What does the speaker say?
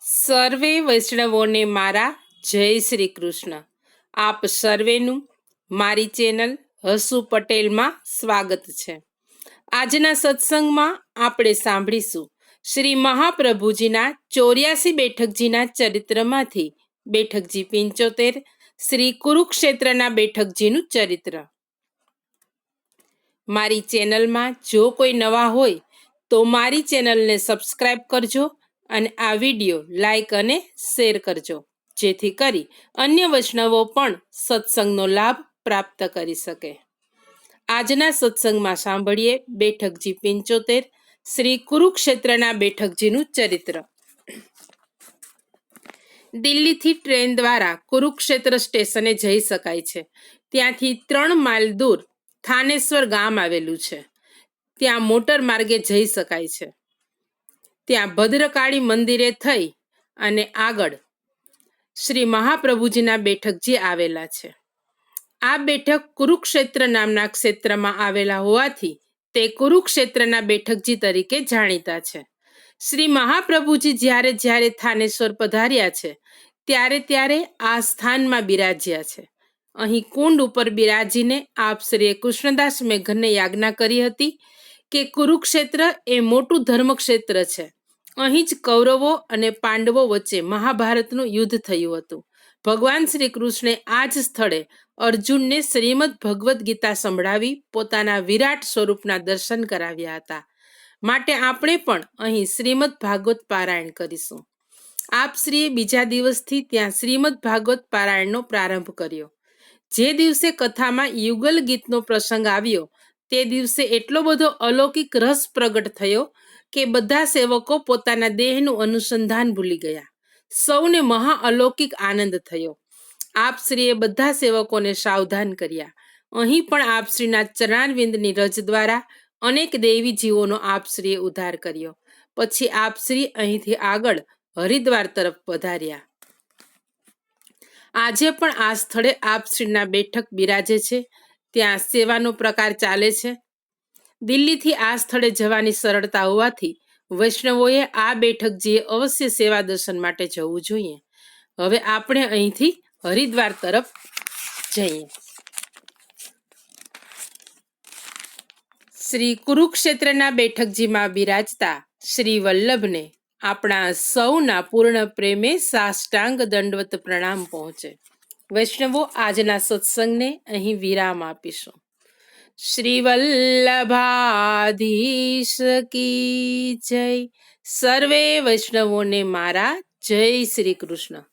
સર્વે વૈષ્ણવોને મારા જય શ્રી કૃષ્ણ. આપ સર્વેનું મારી ચેનલ હસુ પટેલમાં સ્વાગત છે. આજના સત્સંગમાં આપણે સાંભળીશું શ્રી મહાપ્રભુજીના 84 બેઠકજીના ચરિત્રમાંથી બેઠકજી 75, શ્રી કુરુક્ષેત્રના બેઠકજીનું ચરિત્ર. મારી ચેનલમાં જો કોઈ નવા હોય તો મારી ચેનલને સબસ્ક્રાઇબ કરજો અને આ વિડીયો લાઈક અને શેર કરજો, જેથી કરી અન્ય વૈષ્ણવો પણ સત્સંગનો લાભ પ્રાપ્ત કરી શકે. આજના સત્સંગમાં સાંભળીએ બેઠકજી 75, શ્રી કુરુક્ષેત્રના બેઠકજીનું ચરિત્ર. દિલ્હીથી ટ્રેન દ્વારા કુરુક્ષેત્ર સ્ટેશને જઈ શકાય છે. ત્યાંથી 3 માઇલ દૂર થાનેશ્વર ગામ આવેલું છે. ત્યાં મોટર માર્ગે જઈ શકાય છે. ત્યાં ભદ્રકાળી મંદિરે થઈ અને આગળ શ્રી મહાપ્રભુજીના બેઠકજી આવેલા છે. આ બેઠક કુરુક્ષેત્ર નામના ક્ષેત્રમાં આવેલા હોવાથી તે કુરુક્ષેત્રના બેઠકજી તરીકે જાણીતા છે. શ્રી મહાપ્રભુજી જ્યારે જ્યારે થાનેશ્વર પધાર્યા છે ત્યારે આ સ્થાનમાં બિરાજ્યા છે. અહીં કુંડ ઉપર બિરાજીને આપ શ્રી કૃષ્ણદાસ મેઘરને યાજ્ઞા કરી હતી કે કુરુક્ષેત્ર એ મોટું ધર્મક્ષેત્ર છે. અહીં જ કૌરવો અને પાંડવો વચ્ચે મહાભારતનું યુદ્ધ થયું હતું. ભગવાન શ્રી કૃષ્ણે આ જ સ્થળે અર્જુનને શ્રીમદ ભગવદ્ ગીતા સંભળાવી પોતાના વિરાટ સ્વરૂપના દર્શન કરાવ્યા હતા. માટે આપણે પણ અહીં શ્રીમદ ભાગવત પારાયણ કરીશું. આપ શ્રીએ બીજા દિવસથી ત્યાં શ્રીમદ ભાગવત પારાયણનો પ્રારંભ કર્યો. જે દિવસે કથામાં યુગલ ગીતનો પ્રસંગ આવ્યો તે દિવસે એટલો બધો અલૌકિક રસ પ્રગટ થયો કે બધા સેવકો પોતાના દેહનું અનુસંધાન ભૂલી ગયા. સૌને મહા અલૌકિક આનંદ થયો. આપ શ્રીએ બધા સેવકોને સાવધાન કર્યા. અહીં પણ આપ શ્રીના ચરણારવિંદની રજ દ્વારા અનેક દેવી જીવોનો આપ શ્રીએ ઉદ્ધાર કર્યો. પછી આપ શ્રી અહીંથી આગળ હરિદ્વાર તરફ પધાર્યા. આજે પણ આ સ્થળે આપ શ્રીના બેઠક બિરાજે છે. ત્યાં સેવાનો પ્રકાર ચાલે છે. દિલ્હીથી આ સ્થળે જવાની સરળતા હોવાથી વૈષ્ણવોએ આ બેઠકજીએ અવશ્ય સેવા દર્શન માટે જવું જોઈએ. હવે આપણે અહીંથી હરિદ્વાર તરફ જઈએ. શ્રી કુરુક્ષેત્રના બેઠકજીમાં બિરાજતા શ્રી વલ્લભને આપણા સૌના પૂર્ણ પ્રેમે સાષ્ટાંગ દંડવત પ્રણામ પહોંચે. વૈષ્ણવો, આજના સત્સંગને અહીં વિરામ આપીશું. શ્રી વલ્લભાધીશ કી જય. સર્વે વૈષ્ણવોને મારા જય શ્રી કૃષ્ણ.